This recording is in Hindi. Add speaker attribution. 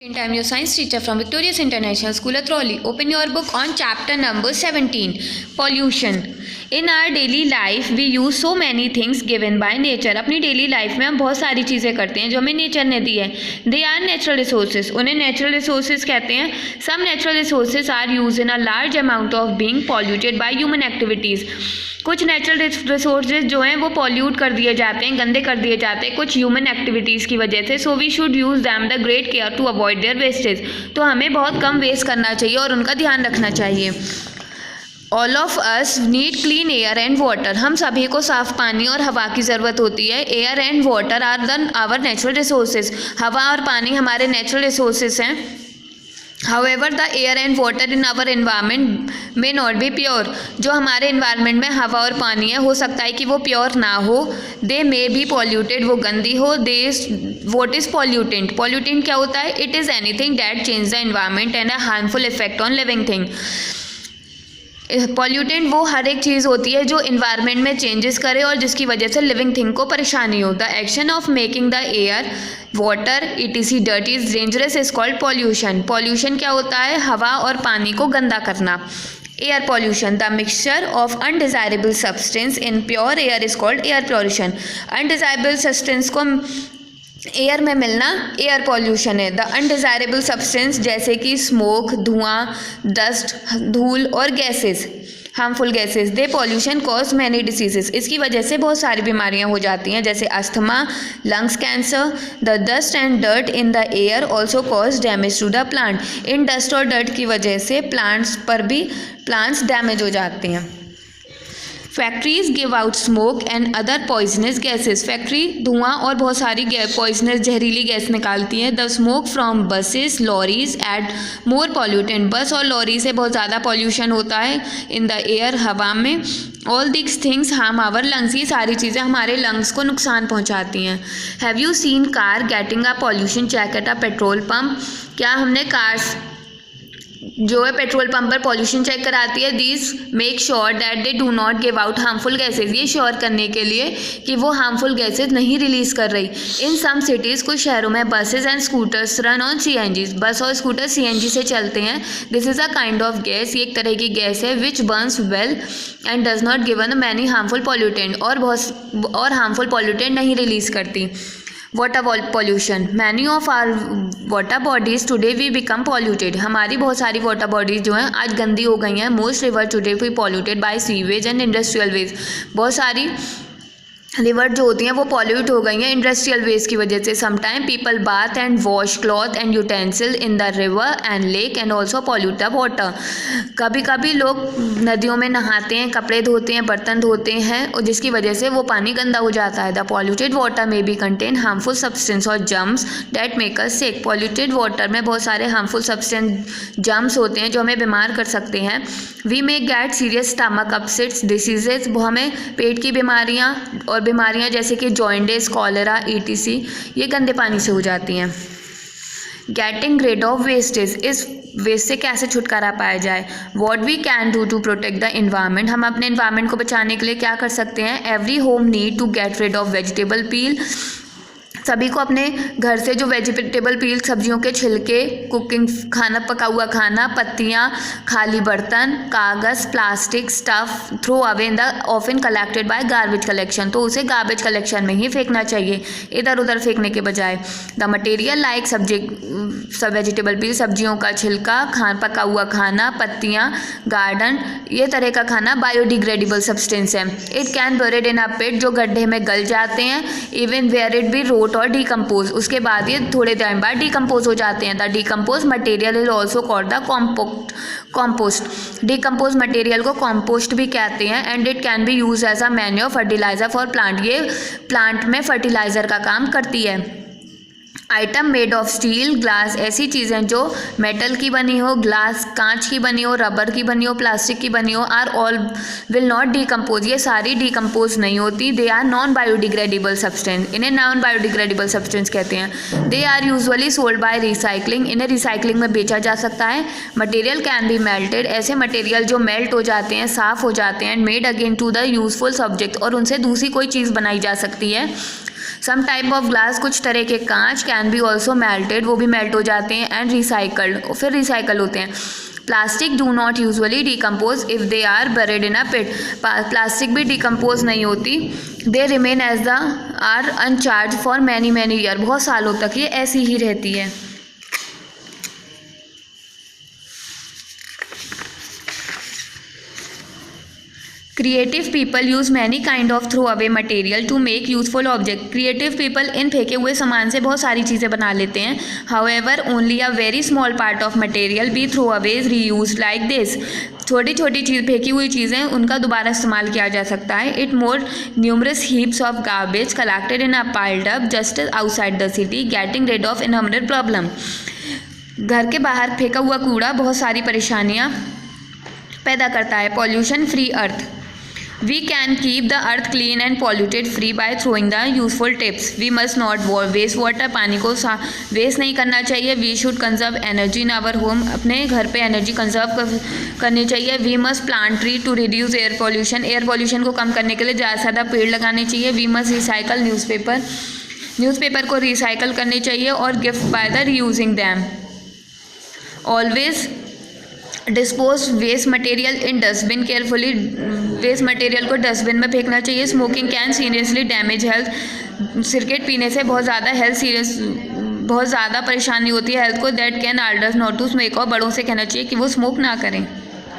Speaker 1: I'm your science teacher from Victorious International School at Raleigh. Open your book on chapter number 17, Pollution. In our daily life we use so many things given by nature. अपनी डेली लाइफ में हम बहुत सारी चीज़ें करते हैं जो हमें नेचर ने दी है. They are natural resources. उन्हें नेचुरल रिसोर्सेज कहते हैं. Some natural resources are used in a large amount of being polluted by human activities. कुछ नेचुरल रिसोर्सेज जो हैं वो पॉल्यूट कर दिए जाते हैं, गंदे कर दिए जाते हैं कुछ ह्यूमन एक्टिविटीज़ की वजह से. So we should use them the great care to avoid their wastage. तो हमें बहुत कम वेस्ट करना चाहिए और उनका ध्यान रखना चाहिए. All of us need clean air and water. हम सभी को साफ पानी और हवा की ज़रूरत होती है. Air and water are the our natural resources. हवा और पानी हमारे नेचुरल रिसोर्सेज हैं. However, the air and water in our environment may not be pure. जो हमारे इन्वायरमेंट में हवा और पानी है हो सकता है कि वो प्योर ना हो. They may be polluted, वो गंदी हो. What is pollutant? Pollutant क्या होता है? It is anything that changes the environment and a harmful effect on living thing. Pollutant वो हर एक चीज़ होती है जो इन्वायरमेंट में चेंजेस करे और जिसकी वजह से लिविंग थिंग को परेशानी हो. The action of making the air water etc dirt is dangerous is called pollution. Pollution क्या होता है? हवा और पानी को गंदा करना. Air pollution the mixture of undesirable substance in pure air is called air pollution. Undesirable substance को एयर में मिलना एयर पॉल्यूशन है. द अनडिजायरेबल सब्सटेंस जैसे कि स्मोक, धुआं, डस्ट, धूल और गैसेस, हार्मफुल गैसेस. दे पॉल्यूशन कॉज मैनी डिसीजेस. इसकी वजह से बहुत सारी बीमारियां हो जाती हैं जैसे asthma, lungs cancer. The dust and dirt in the air also cause damage to the plant. इन डस्ट और डर्ट की वजह से प्लांट्स डैमेज हो जाते हैं. Factories give out smoke and other poisonous gases. Factory धुआं और बहुत सारी पॉइजनस जहरीली गैस निकालती हैं. The smoke from buses lorries add more pollutant. Bus और लॉरी से बहुत ज़्यादा पॉल्यूशन होता है इन द एयर, हवा में. All this things harm our lungs. ये सारी चीज़ें हमारे लंग्स को नुकसान पहुंचाती हैं. Have you seen car getting a pollution check at a petrol pump. क्या हमने कार्स जो है पेट्रोल पंप पर पॉल्यूशन चेक कराती है. These make sure that they do not give out harmful gases. ये श्योर करने के लिए कि वो हार्मफुल गैसेज नहीं रिलीज़ कर रही. इन सम सिटीज़ कुछ शहरों में buses and scooters run on CNG. Bus और स्कूटर CNG से चलते हैं. This is a kind of gas. ये एक तरह की गैस है which burns well and does not given many harmful pollutant. और हार्मफुल पॉल्यूटेंट नहीं रिलीज़ करती. Water pollution. Many of our water bodies today we become polluted. हमारी बहुत सारी वाटर बॉडीज जो हैं आज गंदी हो गई हैं. Most river today we polluted by sewage and industrial waste. बहुत सारी रिवर जो होती हैं वो पॉल्यूट हो गई हैं इंडस्ट्रियल वेस्ट की वजह से. Sometime people bath and wash cloth and utensil in the river and lake and also pollute the water. कभी कभी लोग नदियों में नहाते हैं, कपड़े धोते हैं, बर्तन धोते हैं और जिसकी वजह से वो पानी गंदा हो जाता है. द पॉल्यूटेड वाटर में बी कंटेन हार्मफुल सब्सटेंस और germs that make us sick. Polluted water में बहुत सारे हार्मफुल सब्सटेंस जर्म्स होते हैं जो हमें बीमार कर सकते हैं. We may get serious stomach upsets diseases. वो हमें पेट की बीमारियाँ और बीमारियां जैसे कि जॉइंडिस, कॉलेरा etc ये गंदे पानी से हो जाती हैं. Getting rid of wastage. इस वेस्ट से कैसे छुटकारा पाया जाए. What we can do to protect the environment. हम अपने इन्वायरमेंट को बचाने के लिए क्या कर सकते हैं. Every home need to get rid of vegetable peel. सभी को अपने घर से जो वेजिटेबल पील, सब्जियों के छिलके, कुकिंग खाना, पका हुआ खाना, पत्तियाँ, खाली बर्तन, कागज़, plastic stuff throw away in the often collected by garbage collection. तो उसे गार्बेज कलेक्शन में ही फेंकना चाहिए इधर उधर फेंकने के बजाय. द मटेरियल लाइक सब वेजिटेबल पील, सब्जियों का छिलका, पका हुआ खाना, पत्तियाँ, गार्डन, ये तरह का खाना बायोडिग्रेडेबल सब्सटेंस है. It can buried in a pit. जो गड्ढे में गल जाते हैं. Even where it be rot और डिकम्पोज. उसके बाद ये थोड़े टाइम बाद डिकम्पोज हो जाते हैं. The decompose material is also called the compost. Decompose material को कॉम्पोस्ट भी कहते हैं. And it can be use as a manure fertilizer for plant. ये प्लांट में फर्टिलाइजर का काम करती है. Item made of steel, glass. ऐसी चीज़ें जो मेटल की बनी हो, ग्लास कांच की बनी हो, रबर की बनी हो, प्लास्टिक की बनी हो, are all will not decompose. ये सारी डिकम्पोज नहीं होती. They are non biodegradable substance. इन्हें नॉन बायोडिग्रेडेबल सब्सटेंस कहते हैं. They are usually sold by recycling. इन्हें रिसाइकलिंग में बेचा जा सकता है. Material can be melted. ऐसे मटेरियल जो मेल्ट हो जाते हैं, साफ़ हो जाते हैं. Made again to the useful subject. और उनसे दूसरी कोई चीज़ बनाई जा सकती है. सम टाइप ऑफ ग्लास, कुछ तरह के कांच, कैन बी ऑल्सो मेल्टेड, वो भी मेल्ट हो जाते हैं, एंड रिसाइकल्ड, फिर रिसाइकल होते हैं। Plastic do not usually decompose if they are buried in a pit, plastic भी डिकम्पोज नहीं होती, they remain as the are unchanged for many year, बहुत सालों तक ये ऐसी ही रहती है। Creative people use many kind of throw away material to make useful object, creative people इन फेंके हुए सामान से बहुत सारी चीज़ें बना लेते हैं। However only a very small part of material be throw aways reuse like this, छोटी छोटी चीज़, फेंकी हुई चीज़ें, उनका दोबारा इस्तेमाल किया जा सकता है। It more numerous heaps of garbage collected in a piled up just outside the city, getting rid of immoral problem, घर के बाहर फेंका हुआ कूड़ा बहुत सारी परेशानियाँ पैदा करता है। Pollution free earth, We can keep the earth clean and polluted free by throwing the useful tips. We must not waste water. पानी को वेस्ट नहीं करना चाहिए. We should conserve energy in our home. अपने घर पे एनर्जी कंजर्व करनी चाहिए. We must plant tree to reduce air pollution. Air pollution को कम करने के लिए ज़्यादा से ज़्यादा पेड़ लगाने चाहिए. We must recycle newspaper. Newspaper को रिसाइकल करनी चाहिए और gift by the reusing them. Always dispose waste material in dustbin carefully, waste material को डस्टबिन में फेंकना चाहिए. Smoking can seriously damage health, cigarette पीने से बहुत ज़्यादा परेशानी होती है हेल्थ को. That can orders not to smoke, और बड़ों से कहना चाहिए कि वो स्मोक ना करें.